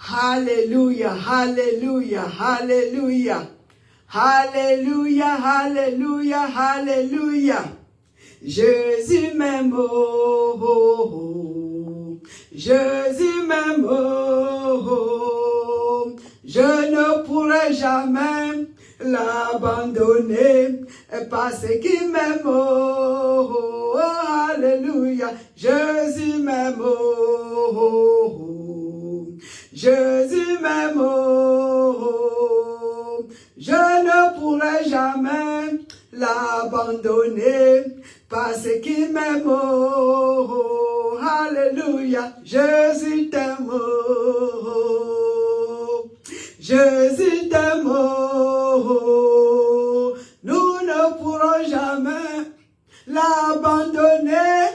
Alléluia, alléluia, alléluia. Alléluia, alléluia, alléluia. Jésus m'aime, oh, oh, oh. Jésus m'aime, oh, oh. Je ne pourrai jamais l'abandonner parce qu'il m'aime, oh, oh, oh. Alléluia. Jésus m'aime, oh, oh, oh. Jésus m'aime, oh, oh. Je ne pourrai jamais l'abandonner parce qu'il m'aime, oh, oh. Alléluia. Jésus t'aime, oh, oh. Jésus t'aime, oh, oh. Nous ne pourrons jamais l'abandonner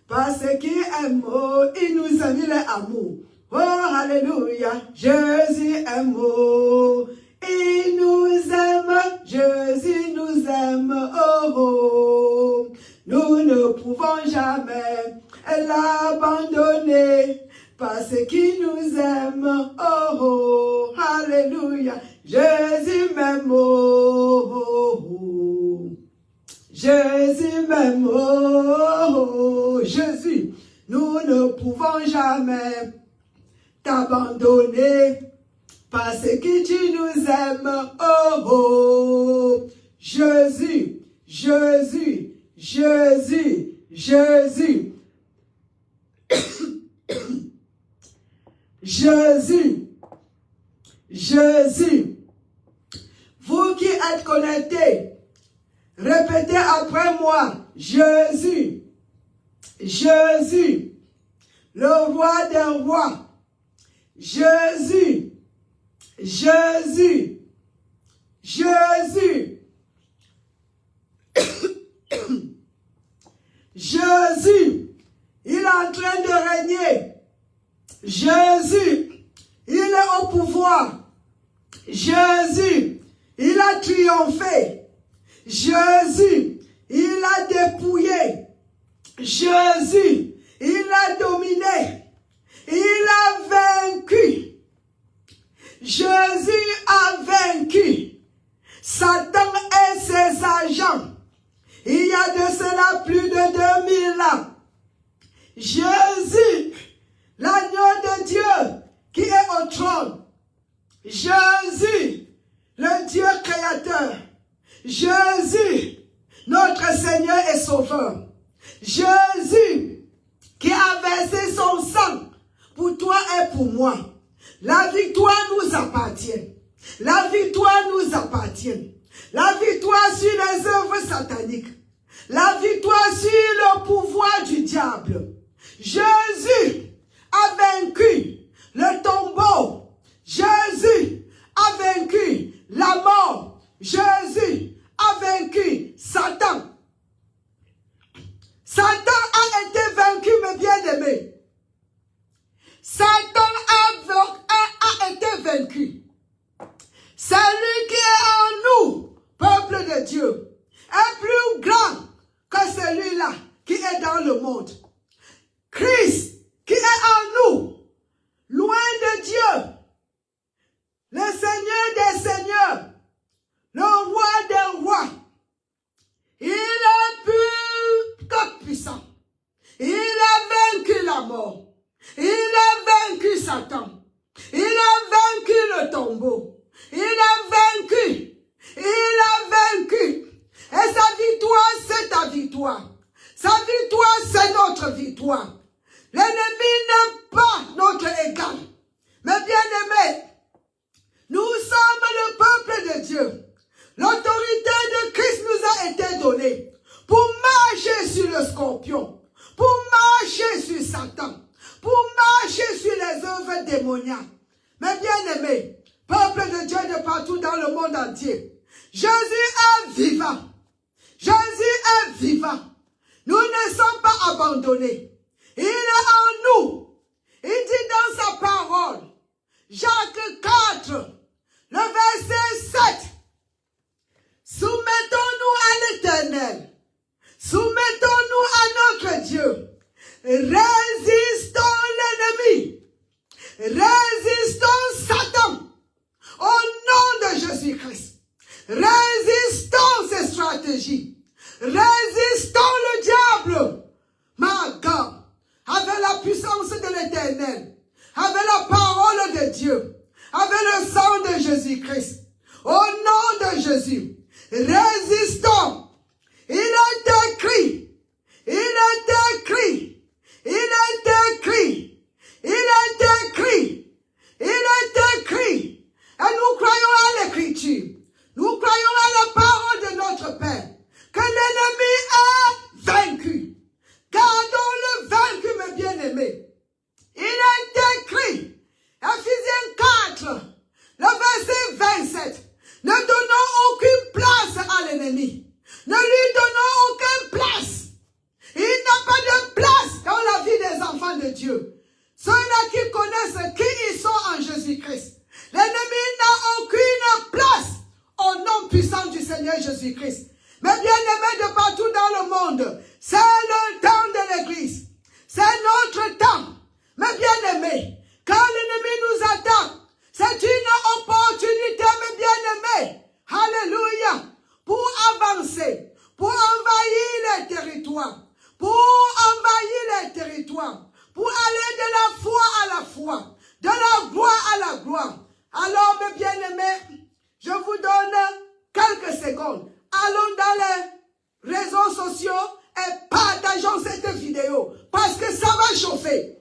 parce qu'il aime, oh, il nous a mis l'amour. Oh, alléluia, Jésus aime, oh, il nous aime, Jésus nous aime, oh, oh. Nous ne pouvons jamais l'abandonner parce qu'il nous aime, oh, oh, alléluia, Jésus m'aime, oh, oh, oh. Jésus m'aime, oh, oh, Jésus, nous ne pouvons jamais t'abandonner parce que tu nous aimes, oh, oh, Jésus, Jésus, Jésus, Jésus, Jésus, Jésus. Vous qui êtes connectés, répétez après moi, Jésus, Jésus, le roi des rois. Jésus, Jésus, Jésus, Jésus, il est en train de régner. Jésus, il est au pouvoir. Jésus, il a triomphé. Jésus, il a dépouillé. Jésus, il a dominé. Il a vaincu. Jésus a vaincu Satan et ses agents. Il y a de cela plus de 2000 ans. Jésus, l'agneau de Dieu qui est au trône. Jésus, le Dieu créateur. Jésus, notre Seigneur et Sauveur. Jésus, qui a versé son sang pour toi et pour moi. La victoire nous appartient. La victoire nous appartient. La victoire sur les œuvres sataniques. La victoire sur le pouvoir du diable. Jésus a vaincu le tombeau. Jésus a vaincu la mort. Jésus a vaincu Satan. Satan a été vaincu, mes bien-aimés. Satan a été vaincu. Celui qui est en nous, peuple de Dieu, est plus grand que celui-là qui est dans le monde. Christ qui est en nous, loin de Dieu, le Seigneur des Seigneurs, le Roi des Rois, il est plus que puissant. Il a vaincu la mort. Il a vaincu Satan. Il a vaincu le tombeau. Il a vaincu. Il a vaincu. Et sa victoire, c'est ta victoire. Sa victoire, c'est notre victoire. L'ennemi n'est pas notre égal. Mais bien-aimés, nous sommes le peuple de Dieu. L'autorité de Christ nous a été donnée pour marcher sur le scorpion, pour marcher sur Satan, pour marcher sur les œuvres démoniaques. Mais bien-aimés, peuple de Dieu de partout dans le monde entier, Jésus est vivant. Jésus est vivant. Nous ne sommes pas abandonnés. Il est en nous. Il dit dans sa parole, Jacques 4, le verset 7, soumettons-nous à l'Éternel. Soumettons-nous à notre Dieu. Résistons l'ennemi. Résistons stratégie. Résistons le diable. Ma God, avec la puissance de l'Éternel, avec la parole de Dieu, avec le sang de Jésus-Christ, au nom de Jésus, résistons. Il est écrit, il est écrit, il est écrit, il est écrit, il est écrit. Et nous croyons à l'Écriture, nous croyons à la parole de notre Père, que l'ennemi est vaincu. Gardons le vaincu, mes bien-aimés. Il est écrit, Ephésiens 4, le verset 27, ne donnons aucune place à l'ennemi. Ne lui donnons aucune place. Il n'a pas de place dans la vie des enfants de Dieu. Ceux-là qui connaissent qui ils sont en Jésus-Christ. L'ennemi n'a aucune place au nom puissant du Seigneur Jésus-Christ. Mais bien-aimés de partout dans le monde, c'est le temps de l'Église. C'est notre temps. Mais bien-aimés, quand l'ennemi nous attaque, c'est une opportunité, mes bien-aimés. Alléluia. Pour avancer, pour envahir les territoires, pour aller de la foi à la foi, de la gloire à la gloire. Alors, mes bien-aimés, je vous donne quelques secondes. Allons dans les réseaux sociaux et partageons cette vidéo parce que ça va chauffer.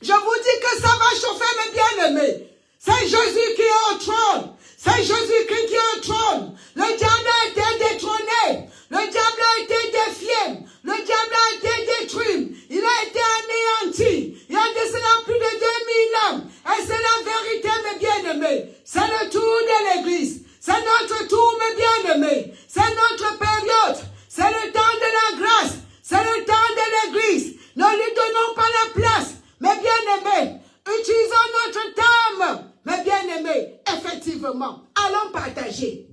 Je vous dis que ça va chauffer, mes bien-aimés. C'est Jésus qui est au trône. C'est Jésus-Christ qui est au trône. Le diable a été détrôné. Le diable a été défié. Le diable a été détruit. Il a été anéanti. Il y a de cela plus de 2000 ans. Et c'est la vérité, mes bien-aimés. C'est le tour de l'Église. C'est notre tour, mes bien-aimés. C'est notre période. C'est le temps de la grâce. C'est le temps de l'Église. Ne lui donnons pas la place. Mes bien-aimés, utilisons notre temps. Mes bien-aimés, effectivement, allons partager.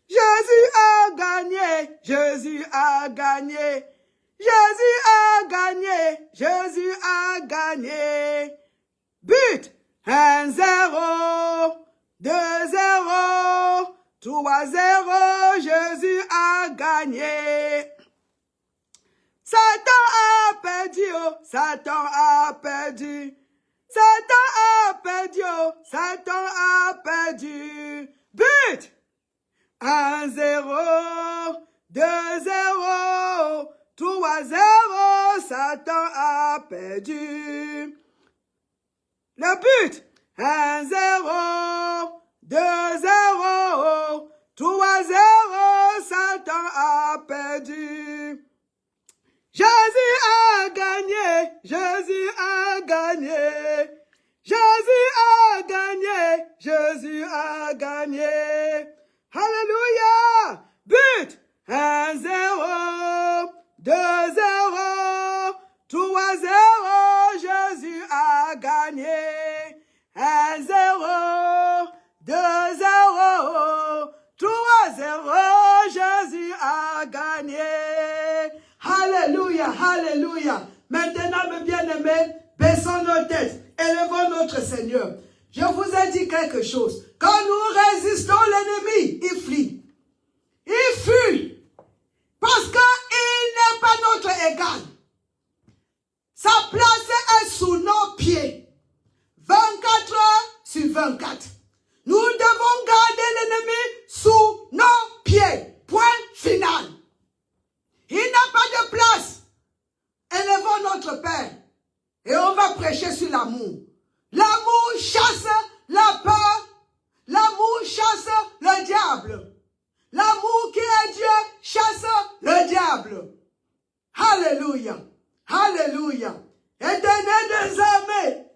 Jésus a gagné, Jésus a gagné, Jésus a gagné, Jésus a gagné. But 1-0, 2-0, 3-0, Jésus a gagné. Satan a perdu, Satan a perdu. Satan a perdu, Satan a perdu. But 1-0, 2-0, 3-0, Satan a perdu. Le but 1-0, 2-0, 3-0, Satan a perdu. Jésus a gagné, Jésus a gagné, Jésus a gagné, Jésus a gagné. Alléluia! But 1-0, 2-0, 3-0, Jésus a gagné. 1-0, 2-0, 3-0, Jésus a gagné. Alléluia, alléluia. Maintenant, mes bien-aimés, baissons nos têtes, élevons notre Seigneur. Je vous ai dit quelque chose. Quand nous résistons l'ennemi, il fuit. Il fuit. Parce qu'il n'est pas notre égal. Sa place est sous nos pieds. 24 heures sur 24. Nous devons garder l'ennemi sous nos pieds. Point final. Il n'a pas de place. Élevons notre Père. Et on va prêcher sur l'amour. L'amour chasse la peur. L'amour chasse le diable. L'amour qui est Dieu chasse le diable. Alléluia. Alléluia. Éternel des armées,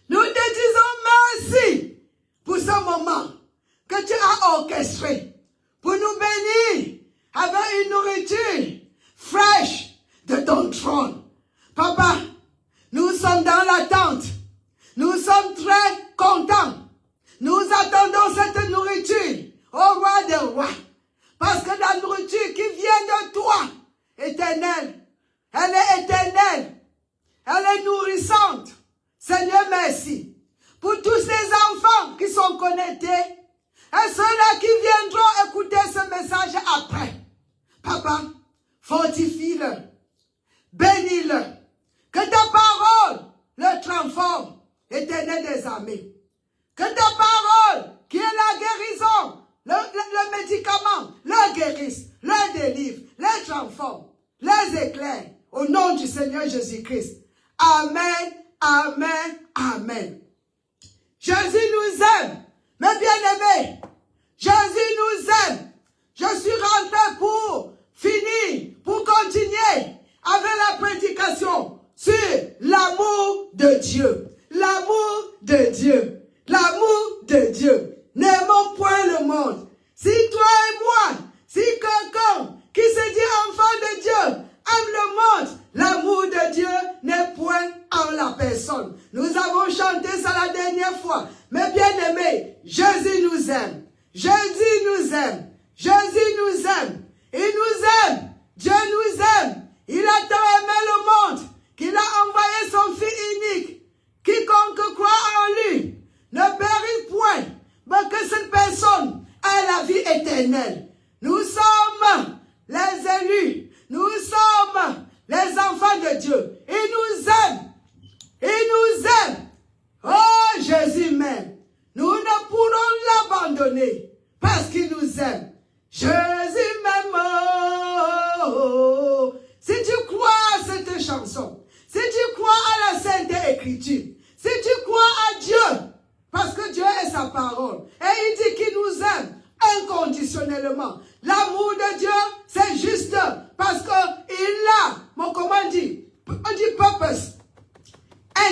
nous te disons merci pour ce moment que tu as orchestré pour nous bénir avec une nourriture fraîche de ton trône. Papa, nous sommes dans l'attente. Nous sommes très contents. Nous attendons cette nourriture au roi des merci pour tous ces enfants qui sont connectés et ceux-là qui viendront écouter ce message après. Papa, fortifie-le, bénis-le, que ta parole le transforme, Éternel des armées. Que ta parole, qui est la guérison, le médicament, le guérisse, le délivre, les transforme, les éclaire, au nom du Seigneur Jésus-Christ. Amen, amen, amen. Jésus nous aime, mes bien-aimés. Jésus nous aime. Je suis rentré pour finir, pour continuer avec la prédication sur l'amour de Dieu. L'amour de Dieu. L'amour de Dieu. N'aimons point le monde. Si toi et moi, si quelqu'un qui se dit enfant de Dieu aime le monde, l'amour de Dieu n'est point en la personne. Nous avons chanté ça la dernière fois. Mais bien aimés, Jésus nous aime. Jésus nous aime. Jésus nous aime. Il nous aime. Dieu nous aime. Il a tant aimé le monde qu'il a envoyé son Fils unique. Quiconque croit en lui ne périt point, mais que cette personne ait la vie éternelle. Nous sommes les élus. Nous sommes les enfants de Dieu. Il nous aime. Il nous aime. Oh, Jésus m'aime. Nous ne pourrons l'abandonner parce qu'il nous aime. Jésus m'aime. Oh. Si tu crois à cette chanson, si tu crois à la Sainte Écriture, si tu crois à Dieu, parce que Dieu est sa parole, et il dit qu'il nous aime inconditionnellement. L'amour de Dieu, c'est juste parce qu'il a, comment on dit purpose,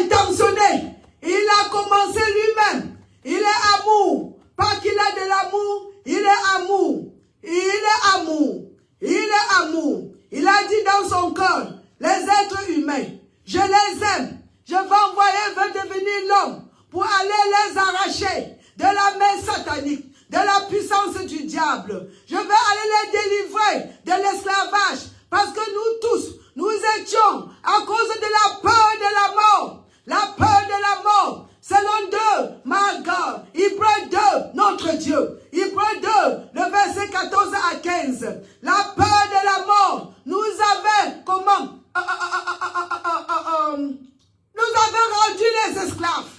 intentionné. Il a commencé lui-même. Il est amour. Pas qu'il a de l'amour, il est amour. Il est amour. Il est amour. Il a dit dans son cœur, les êtres humains, je les aime. Je vais envoyer, veut devenir l'homme pour aller les arracher de la main satanique, de la puissance du diable. Je vais aller les délivrer de l'esclavage. Parce que nous tous, nous étions à cause de la peur de la mort. La peur de la mort. Selon 2, my God, Hébreux 2, notre Dieu. Hébreux 2, le verset 14 à 15. La peur de la mort nous avait, comment? Nous avait rendu les esclaves.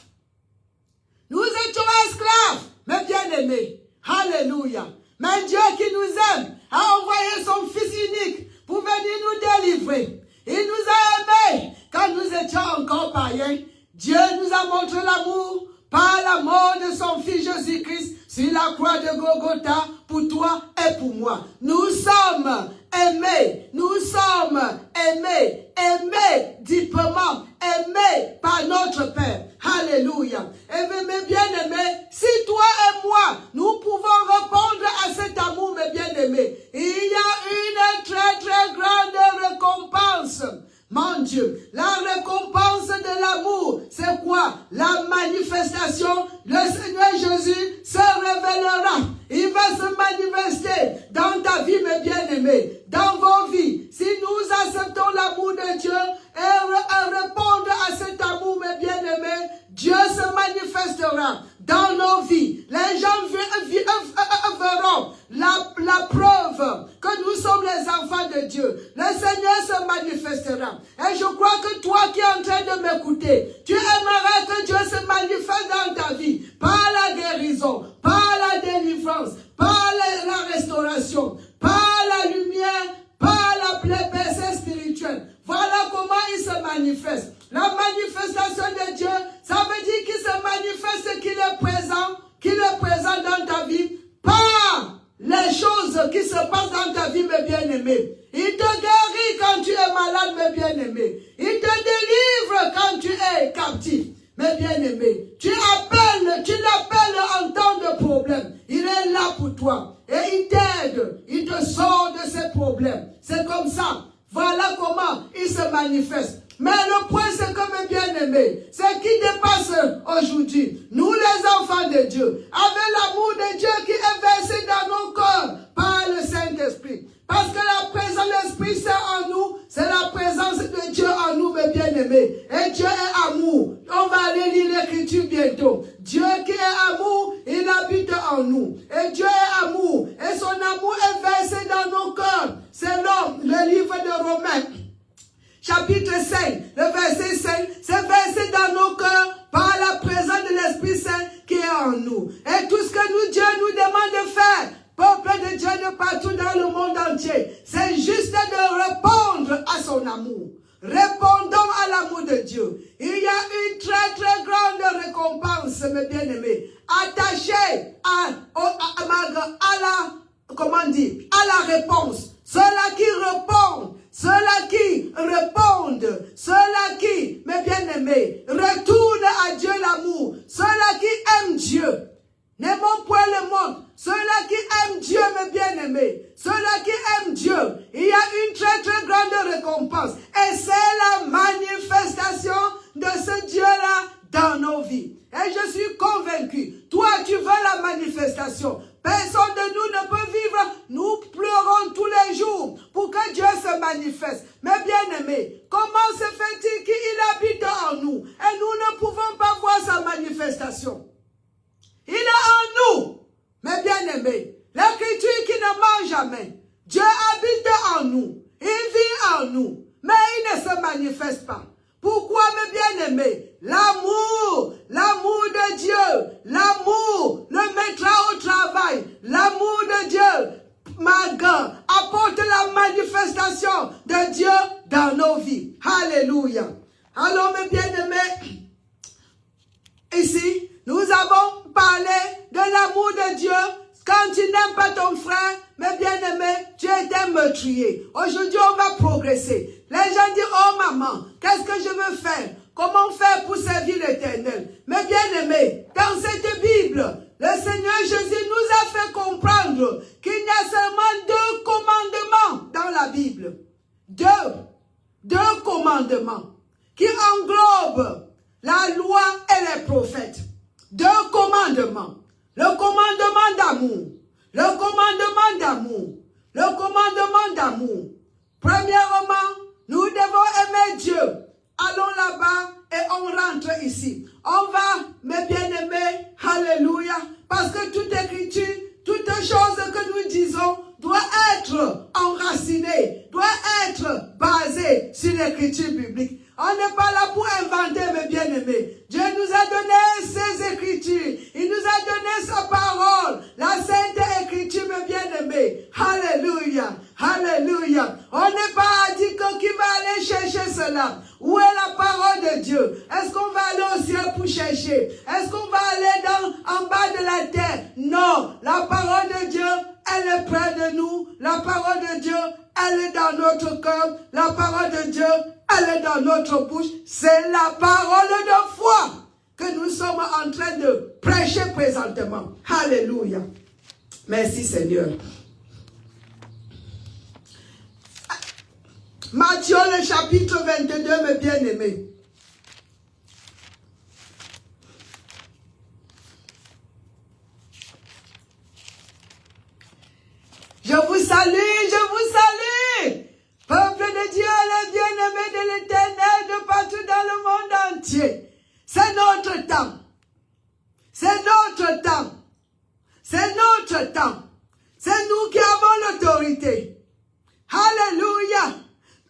Nous étions esclaves, mais bien-aimés. Alléluia. Mais Dieu qui nous aime a envoyé son Fils unique pour venir nous délivrer. Il nous a aimés quand nous étions encore païens. Dieu nous a montré l'amour par la mort de son Fils Jésus-Christ sur la croix de Golgotha pour toi et pour moi. Nous sommes aimés. Nous sommes aimés. Aimés deepement. Aimés par notre Père. Alléluia. Et mes bien-aimés, si toi et moi, nous pouvons répondre à cet amour, mes bien-aimés, il y a une très très grande récompense. Mon Dieu, la récompense de l'amour, c'est quoi? La manifestation, le Seigneur Jésus se révélera. Il va se manifester dans ta vie, mes bien-aimés, dans vos vies. Si nous acceptons l'amour de Dieu et répondre à cet amour, mes bien-aimés, Dieu se manifestera dans nos vies. Les gens verront la preuve que nous sommes les enfants de Dieu. Le Seigneur se manifestera. Et je crois que toi qui es en train de m'écouter, tu aimerais que Dieu se manifeste dans ta vie par la guérison, par la délivrance, par la restauration, par la lumière, par la l'épaisseur spirituelle. Voilà comment il se manifeste. La manifestation de Dieu, ça veut dire qu'il se manifeste, qu'il est présent dans ta vie par les choses qui se passent dans ta vie, mes bien-aimés. Il te guérit quand tu es malade, mes bien-aimés. Il te délivre quand tu es captif, mes bien-aimés. Tu l'appelles en temps de problème. Il est là pour toi. Et il t'aide. Il te sort de ces problèmes. C'est comme ça. Voilà comment il se manifeste. Mais le point, c'est que, mes bien-aimés, ce qui dépasse aujourd'hui, nous les enfants de Dieu, avec l'amour de Dieu qui est versé dans nos corps par le Saint-Esprit. Parce que la présence de l'Esprit, c'est en nous, c'est la présence de Dieu en nous, mes bien-aimés. Et Dieu est amour. On va aller lire l'écriture. l'écriture bientôt. Dieu qui est amour, il habite en nous. Et Dieu est amour. Et son amour est versé dans nos cœurs. Selon le livre de Romains, chapitre 5, le verset 5, c'est versé dans nos cœurs par la présence de l'Esprit Saint qui est en nous. Et tout ce que Dieu nous demande de faire, peuple de Dieu de partout dans le monde entier, c'est juste de répondre à son amour. Répondons à l'amour de Dieu. Il y a une très très grande récompense, mes bien-aimés, attachée à la réponse. Ceux-là qui répondent, ceux-là qui, mes bien-aimés, retournent à Dieu l'amour, ceux-là qui aiment Dieu. N'aimons point le monde. Ceux-là qui aiment Dieu, mes bien-aimés, ceux-là qui aiment Dieu, il y a une très très grande récompense. Et c'est la manifestation de ce Dieu-là dans nos vies. Et je suis convaincu, toi tu veux la manifestation. Personne de nous ne peut vivre. Nous pleurons tous les jours pour que Dieu se manifeste. Mais bien-aimés, comment se fait-il qu'il habite en nous et nous ne pouvons pas voir sa manifestation? Il est en nous, mes bien-aimés. L'écriture qui ne ment jamais. Dieu habite en nous. Il vit en nous. Mais il ne se manifeste pas. Pourquoi, mes bien-aimés? L'amour de Dieu, l'amour le mettra au travail. L'amour de Dieu, apporte la manifestation de Dieu dans nos vies. Alléluia. Alors, mes bien-aimés, ici, nous avons parlé de l'amour de Dieu. Quand tu n'aimes pas ton frère, mes bien-aimés, tu es un meurtrier. Aujourd'hui, on va progresser. Les gens disent, oh maman, qu'est-ce que je veux faire? Comment faire pour servir l'Éternel? Mes bien-aimés, dans cette Bible, le Seigneur Jésus nous a fait comprendre qu'il y a seulement 2 commandements dans la Bible. Deux commandements qui englobent la loi et les prophètes. 2 commandements. Le commandement d'amour. Le commandement d'amour. Le commandement d'amour. Premièrement, nous devons aimer Dieu. Allons là-bas et on rentre ici. On va, mes bien-aimés, alléluia, parce que toute écriture, toute chose que nous disons doit être enracinée, doit être basée sur l'écriture biblique. On n'est pas là pour inventer, mes bien-aimés. Dieu nous a donné ses écritures. Il nous a donné sa parole. La sainte écriture, mes bien-aimés. Alléluia. Alléluia. On n'est pas dit qui va aller chercher cela. Où est la parole de Dieu? Est-ce qu'on va aller au ciel pour chercher? Est-ce qu'on va aller en bas de la terre? Non. La parole de Dieu, elle est près de nous. La parole de Dieu, elle est dans notre cœur. La parole de Dieu, elle est dans notre bouche. C'est la parole de foi que nous sommes en train de prêcher présentement. Alléluia. Merci Seigneur. Matthieu le chapitre 22, mes bien-aimés. Je vous salue, peuple de Dieu, les bien-aimés de l'Éternel, de partout dans le monde entier. C'est notre temps. C'est notre temps. C'est notre temps. C'est nous qui avons l'autorité. Alléluia.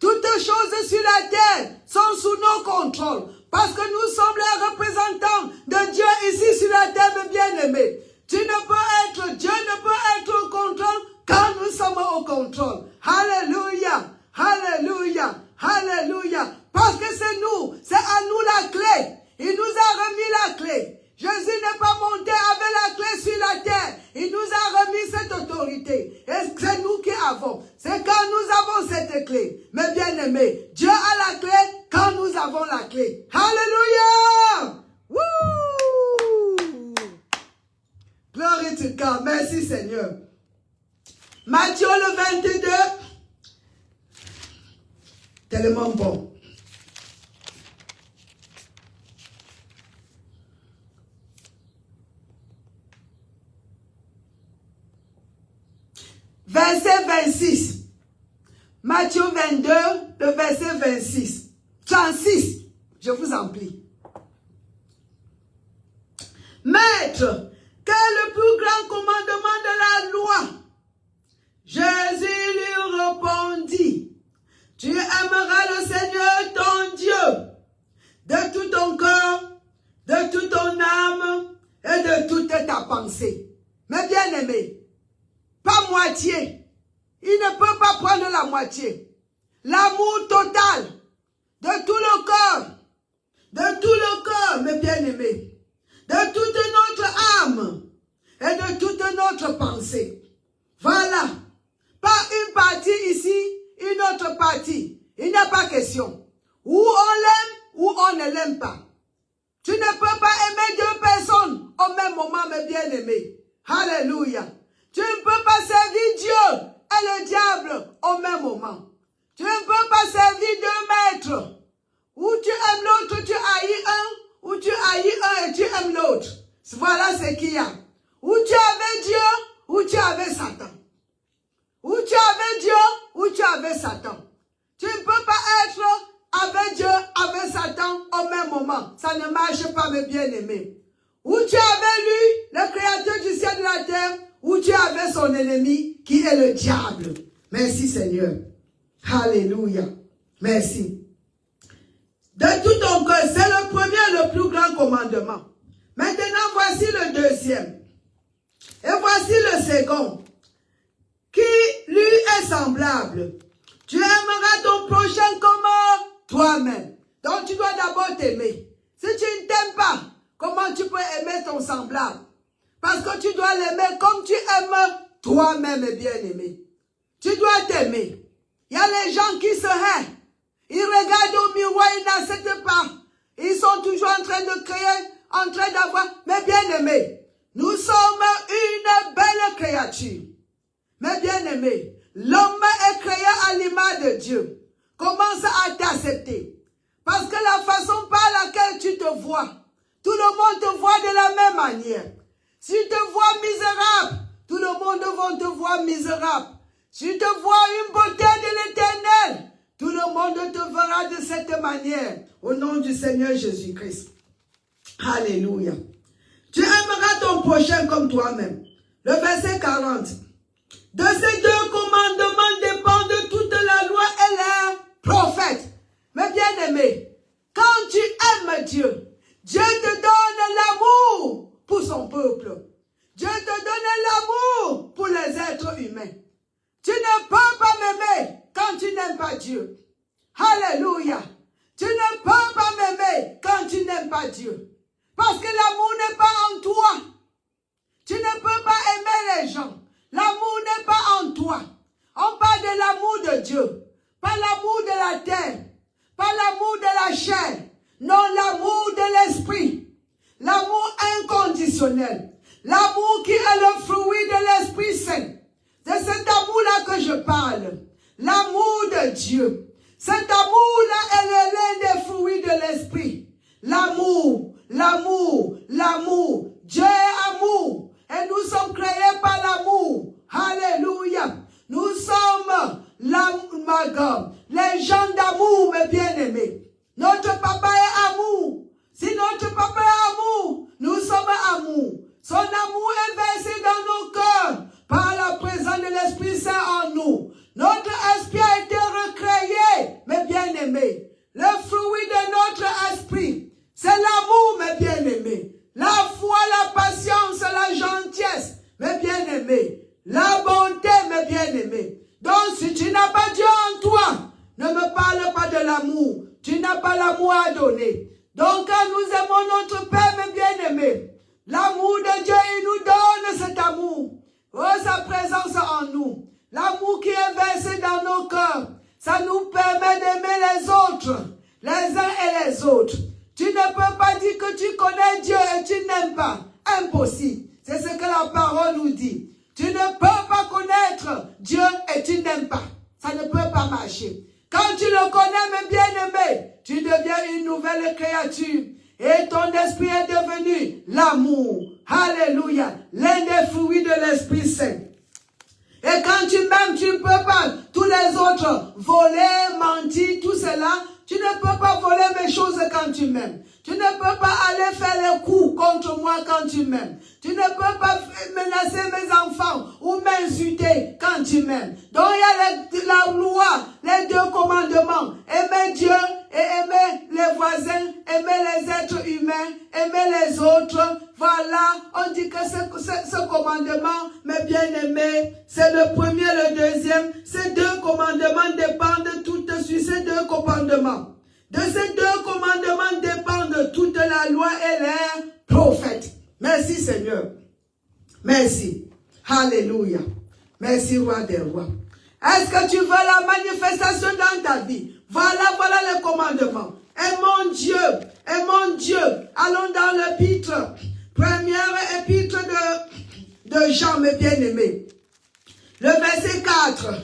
Toutes choses sur la terre sont sous nos contrôles. Parce que nous sommes les représentants de Dieu ici sur la terre, mes bien-aimés. Dieu ne peut être au contrôle quand nous sommes au contrôle. Alléluia. Alléluia. Alléluia. Parce que c'est nous. C'est à nous la clé. Il nous a remis la clé. Jésus n'est pas monté avec la clé sur la terre. Il nous a remis cette autorité. Et c'est nous qui avons. C'est quand nous avons cette clé. Mais bien aimés, Dieu a la clé quand nous avons la clé. Alléluia! Woo! Glory to God. Merci Seigneur. Matthieu le 22. Tellement bon. Verset 26. Matthieu 22, le verset 26. 36. Je vous en prie. Maître, quel est le plus grand commandement de la loi? Jésus lui répondit, tu aimeras le Seigneur ton Dieu de tout ton corps, de toute ton âme et de toute ta pensée. Mais bien aimé, pas moitié. Il ne peut pas prendre la moitié. L'amour total de tout le corps, mes bien-aimés, de toute notre âme et de toute notre pensée. Voilà. Pas une partie ici, une autre partie. Il n'y a pas question. Ou on l'aime, ou on ne l'aime pas. Tu ne peux pas aimer deux personnes au même moment, mes bien-aimés. Alléluia. Tu ne peux pas servir Dieu et le diable au même moment. Tu ne peux pas servir deux maîtres. Ou tu aimes l'autre, tu haïs un, ou tu haïs un et tu aimes l'autre. Voilà ce qu'il y a. Ou tu avais Dieu, ou tu avais Satan. Ou tu avais Dieu, ou tu avais Satan. Tu ne peux pas être avec Dieu, avec Satan au même moment. Ça ne marche pas, mes bien-aimés. Ou tu avais lui, le créateur du ciel et de la terre, ou tu avais son ennemi, qui est le diable. Merci Seigneur. Alléluia. Merci. De tout ton cœur, c'est le premier, le plus grand commandement. Maintenant, voici le deuxième. Et voici le second, qui lui est semblable. Tu aimeras ton prochain comme toi-même. Donc tu dois d'abord t'aimer. Si tu ne t'aimes pas, comment tu peux aimer ton semblable? Parce que tu dois l'aimer comme tu aimes toi-même, bien-aimé. Tu dois t'aimer. Il y a les gens qui se haïssent. Ils regardent au miroir, ils n'acceptent pas. Ils sont toujours en train de créer, en train d'avoir. Mais bien-aimés, nous sommes une belle créature. Mais bien-aimés, l'homme est créé à l'image de Dieu. Commence à t'accepter. Parce que la façon par laquelle tu te vois, tout le monde te voit de la même manière. Si tu te vois misérable, tout le monde va te voir misérable. Si tu te vois une beauté de l'Éternel, tout le monde te verra de cette manière. Au nom du Seigneur Jésus-Christ. Alléluia. Tu aimeras ton prochain comme toi-même. Le verset 40. De ces deux commandements dépendent toute la loi et les prophètes. Mais bien aimé, quand tu aimes Dieu, Dieu te donne l'amour pour son peuple. Dieu te donne l'amour pour les êtres humains. Tu ne peux pas m'aimer quand tu n'aimes pas Dieu. Alléluia. Tu ne peux pas m'aimer quand tu n'aimes pas Dieu. Parce que l'amour n'est pas en toi. Tu ne peux pas aimer les gens. L'amour n'est pas en toi. On parle de l'amour de Dieu. Pas l'amour de la terre. Pas l'amour de la chair. Non, l'amour de l'esprit. L'amour inconditionnel. L'amour qui est le fruit de l'Esprit Saint. C'est cet amour-là que je parle. L'amour de Dieu. Cet amour-là est l'un des fruits de l'Esprit. L'amour, l'amour, l'amour. Dieu est amour. Et nous sommes créés par l'amour. Alléluia. Nous sommes l'amour, les gens d'amour, mes bien-aimés. Notre papa est amour. Si notre papa est amour, nous sommes amour. Son amour est versé dans nos cœurs par la présence de l'Esprit Saint en nous. Notre esprit a été recréé, mes bien-aimés. Le fruit de notre esprit, c'est l'amour, mes bien-aimés. La foi, la patience, la gentillesse, mes bien-aimés. La bonté, mes bien-aimés. Donc, si tu n'as pas Dieu en toi, ne me parle pas de l'amour. Tu n'as pas l'amour à donner. Donc, quand nous aimons notre Père, mes bien-aimés, l'amour de Dieu, il nous donne cet amour. Oh, sa présence en nous. L'amour qui est versé dans nos cœurs. Ça nous permet d'aimer les autres. Les uns et les autres. Tu ne peux pas dire que tu connais Dieu et tu n'aimes pas. Impossible. C'est ce que la parole nous dit. Tu ne peux pas connaître Dieu et tu n'aimes pas. Ça ne peut pas marcher. Quand tu le connais, mes bien-aimés, tu deviens une nouvelle créature. Et ton esprit est devenu l'amour. Alléluia. L'un des fruits de l'Esprit Saint. Et quand tu m'aimes, tu ne peux pas. Tous les autres, voler, mentir, tout cela. Tu ne peux pas voler mes choses quand tu tu m'aimes. Tu ne peux pas aller faire les coups contre moi quand tu m'aimes. Tu ne peux pas menacer mes enfants ou m'insulter quand tu m'aimes. Donc il y a la loi, les 2 commandements. Aimer Dieu et aimer les voisins, aimer les êtres humains, aimer les autres. Voilà, on dit que ce commandement, mes bien-aimés, c'est le premier, le deuxième. Ces 2 commandements dépendent tout de suite, ces 2 commandements. De ces 2 commandements dépendent toute la loi et les prophètes. Merci Seigneur. Merci. Alléluia. Merci Roi des Rois. Est-ce que tu veux la manifestation dans ta vie? Voilà le commandement. Aimons Dieu. Aimons Dieu. Allons dans l'épître. Première épître de Jean, mes bien-aimés. Le verset 4.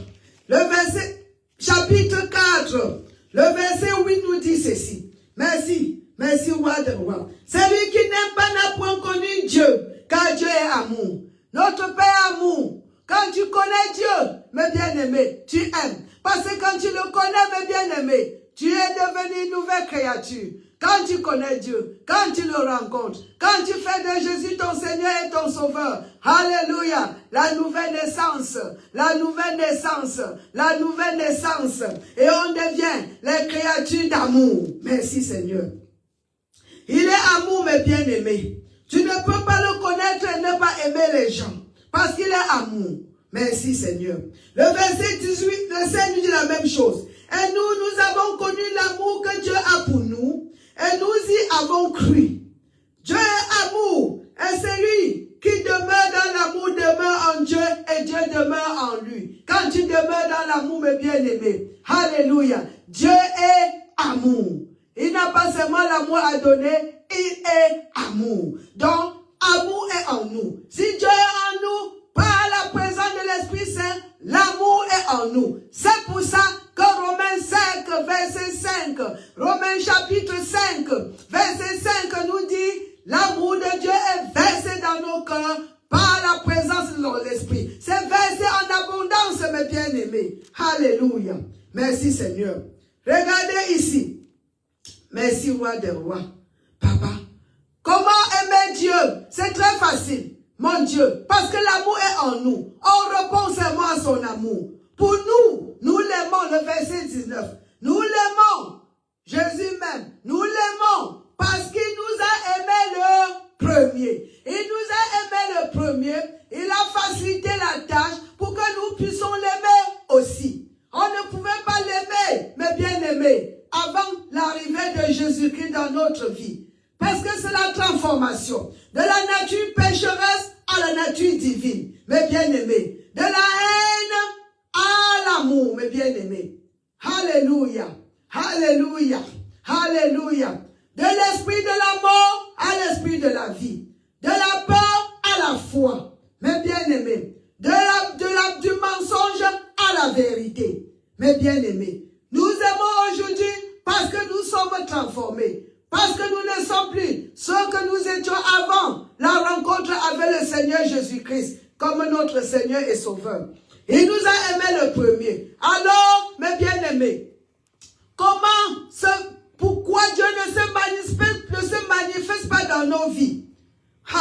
Chapitre 4. Le verset 8 nous dit ceci. Merci. Merci, Roi de Roi. Celui qui n'aime pas n'a point connu Dieu, car Dieu est amour. Notre Père amour. Quand tu connais Dieu, mes bien-aimés, tu aimes. Parce que quand tu le connais, mes bien-aimés, tu es devenu une nouvelle créature. Quand tu connais Dieu, quand tu le rencontres, quand tu fais de Jésus ton Seigneur et ton Sauveur, alléluia, la nouvelle naissance, la nouvelle naissance, la nouvelle naissance. Et on devient les créatures d'amour. Merci Seigneur. Il est amour, mes bien-aimés. Tu ne peux pas le connaître et ne pas aimer les gens. Parce qu'il est amour. Merci Seigneur. Le verset 18, le Seigneur nous dit la même chose. Et nous avons connu l'amour que Dieu a pour nous. Et nous y avons cru. Dieu est amour. Et celui qui demeure dans l'amour demeure en Dieu et Dieu demeure en lui. Quand tu demeures dans l'amour, mes bien-aimés, alléluia, Dieu est amour. Il n'a pas seulement l'amour à donner, il est amour. Donc, amour est en nous. Si Dieu est en nous, par la présence de l'Esprit Saint, l'amour est en nous. C'est pour ça que Romains 5, verset 5, Romains chapitre 5, verset 5 nous dit, l'amour de Dieu est versé dans nos cœurs par la présence de l'Esprit. C'est versé en abondance, mes bien-aimés. Alléluia. Merci Seigneur. Regardez ici. Merci Roi des Rois. Papa, comment aimer Dieu? C'est très facile. Mon Dieu, parce que l'amour est en nous. On répond seulement à son amour. Pour nous, nous l'aimons, le verset 19. Nous l'aimons. Jésus même, nous l'aimons parce qu'il nous a aimé le premier. Il nous a aimé le premier. Il a facilité la tâche pour que nous puissions l'aimer aussi. On ne pouvait pas l'aimer, mais bien aimer, avant l'arrivée de Jésus-Christ dans notre vie. Parce que c'est la transformation de la nature pécheresse à la nature divine, mes bien-aimés. De la haine à l'amour, mes bien-aimés. Alléluia, alléluia, alléluia. De l'esprit de la mort à l'esprit de la vie. De la peur à la foi, mes bien-aimés. Du mensonge à la vérité, mes bien-aimés. Nous aimons aujourd'hui parce que nous sommes transformés. Parce que nous ne sommes plus ceux que nous étions avant la rencontre avec le Seigneur Jésus-Christ comme notre Seigneur et Sauveur. Il nous a aimés le premier. Alors, mes bien-aimés, pourquoi Dieu ne se manifeste pas dans nos vies?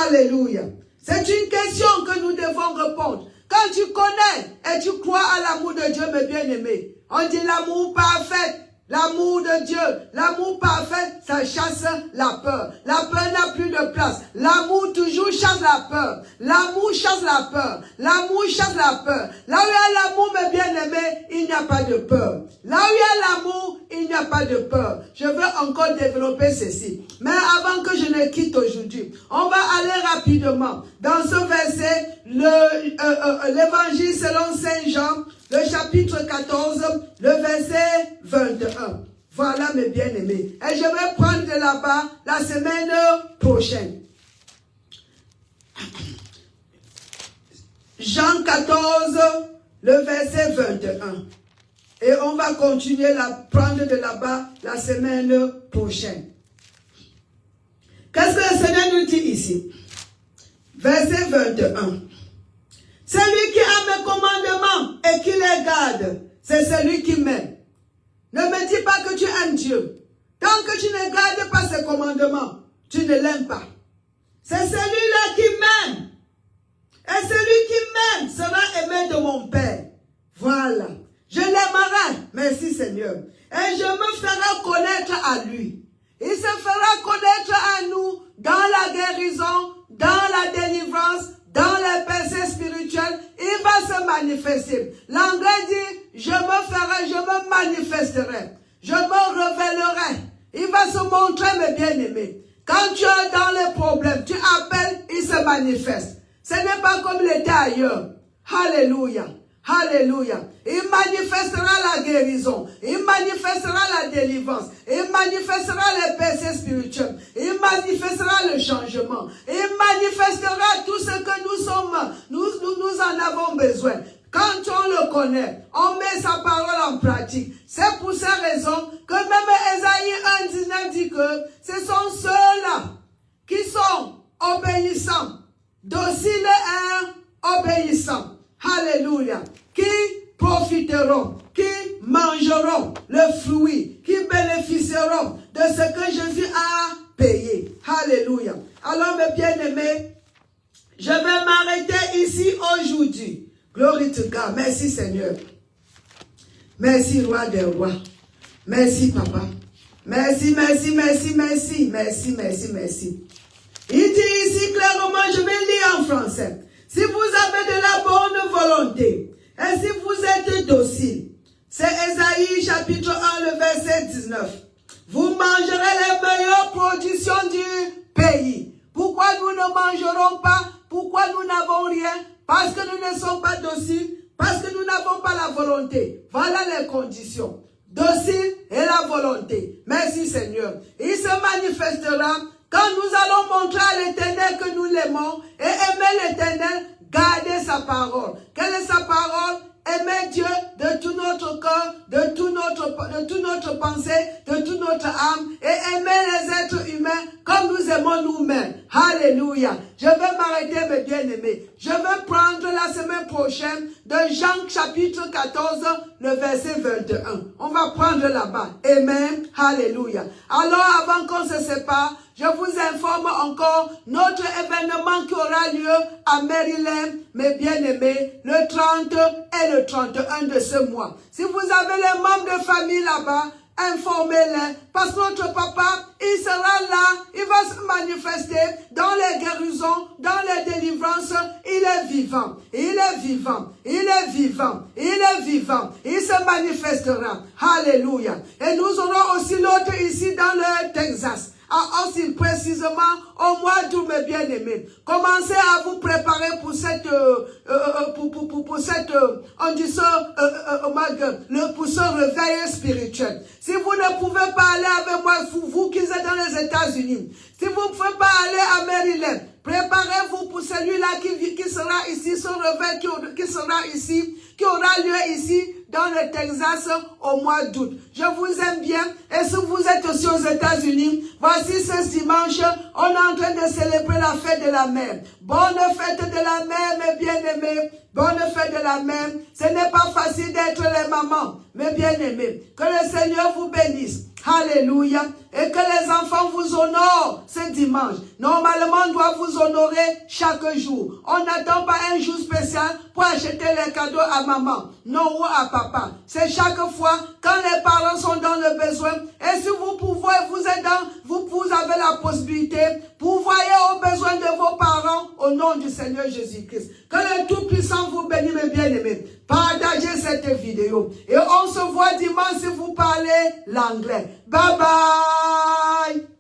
Alléluia. C'est une question que nous devons répondre. Quand tu connais et tu crois à l'amour de Dieu, mes bien-aimés, on dit l'amour parfait. L'amour de Dieu, l'amour parfait, ça chasse la peur. La peur n'a plus de place. L'amour toujours chasse la peur. L'amour chasse la peur. L'amour chasse la peur. Là où il y a l'amour, mes bien-aimés, il n'y a pas de peur. Là où il y a l'amour, il n'y a pas de peur. Je veux encore développer ceci. Mais avant que je ne quitte aujourd'hui, on va aller rapidement dans ce verset, l'évangile selon Saint Jean, le chapitre 14, le verset 21. Voilà mes bien-aimés. Et je vais prendre de là-bas la semaine prochaine. Jean 14, le verset 21. Et on va continuer à prendre de là-bas la semaine prochaine. Qu'est-ce que le Seigneur nous dit ici? Verset 21. Celui qui a mes commandements et qui les garde, c'est celui qui m'aime. Ne me dis pas que tu aimes Dieu. Tant que tu ne gardes pas tu ne l'aimes pas. C'est celui-là qui m'aime. Et celui qui m'aime sera aimé de mon Père. Voilà. Je l'aimerai. Merci Seigneur. Et je me ferai connaître à lui. Il se fera connaître à nous dans la guérison, dans la délivrance, dans les percées spirituelles. Il va se manifester. L'anglais dit, je me manifesterai. Je me révélerai. Il va se montrer, mes bien-aimés. Quand tu es dans les problèmes, tu appelles, il se manifeste. Ce n'est pas comme il était ailleurs. Alléluia. Alléluia. Il manifestera la guérison. Il manifestera la délivrance. Il manifestera les percées spirituelles. Il manifestera le changement. Il manifestera tout ce que nous sommes. Nous en avons besoin. Quand on le connaît, on met sa parole en pratique. C'est pour ces raisons que même Ésaïe 1,19 dit que ce sont ceux-là qui sont obéissants, dociles et obéissants. Alléluia. Qui profiteront, qui mangeront le fruit, qui bénéficieront de ce que Jésus a payé. Alléluia. Alors mes bien-aimés, je vais m'arrêter ici aujourd'hui. Glory to God. Merci Seigneur. Merci Roi des Rois. Merci Papa. Merci, merci, merci, merci. Merci, merci, merci. Il dit ici clairement, je vais lire en français. Si vous avez de la bonne volonté, et si vous êtes docile, c'est Ésaïe chapitre 1, le verset 19. Vous mangerez les meilleures productions du pays. Pourquoi nous ne mangerons pas? Pourquoi nous n'avons rien? Parce que nous ne sommes pas dociles, parce que nous n'avons pas la volonté. Voilà les conditions. Docile et la volonté. Merci Seigneur. Il se manifestera quand nous allons montrer à l'Éternel que nous l'aimons et aimer l'Éternel, garder sa parole. Quelle est sa parole? Aimer Dieu de tout notre cœur, de toute notre pensée, de toute notre âme et aimer les êtres humains comme nous aimons nous-mêmes. Alléluia. Je vais m'arrêter, mes bien-aimés. Je vais prendre la semaine prochaine de Jean chapitre 14, le verset 21. On va prendre là-bas. Amen. Alléluia. Alors, avant qu'on se sépare, je vous informe encore notre événement qui aura lieu à Maryland, mes bien-aimés, le 30 et le 31 de ce mois. Si vous avez les membres de famille là-bas, informez-les, parce que notre papa, il sera là, il va se manifester dans les guérisons, dans les délivrances. Il est vivant, il est vivant, il est vivant, il est vivant. Il se manifestera. Alléluia. Et nous aurons aussi l'autre ici dans le Texas. Aussi précisément au mois d'août, mes bien-aimés. Commencez à vous préparer pour cette, on dit ça, pour ce réveil spirituel. Si vous ne pouvez pas aller avec moi, vous qui êtes dans les États-Unis, si vous ne pouvez pas aller à Maryland, préparez-vous pour celui-là qui sera ici, ce réveil qui sera ici, qui aura lieu ici, dans le Texas, au mois d'août. Je vous aime bien. Et si vous êtes aussi aux États-Unis, voici ce dimanche, on est en train de célébrer la fête de la mère. Bonne fête de la mère, mes bien-aimés. Bonne fête de la mère. Ce n'est pas facile d'être les mamans, mes bien-aimés. Que le Seigneur vous bénisse. Alléluia. Et que les enfants vous honorent ce dimanche. Normalement, on doit vous honorer chaque jour. On n'attend pas un jour spécial pour acheter les cadeaux à maman. Non, ou à papa. C'est chaque fois quand les parents sont dans le besoin. Et si vous pouvez, vous avez la possibilité, pourvoyer aux besoins de vos parents au nom du Seigneur Jésus-Christ. Que le Tout-Puissant vous bénisse, mes bien-aimés. Partagez cette vidéo. Et on se voit dimanche si vous parlez l'anglais. Bye bye.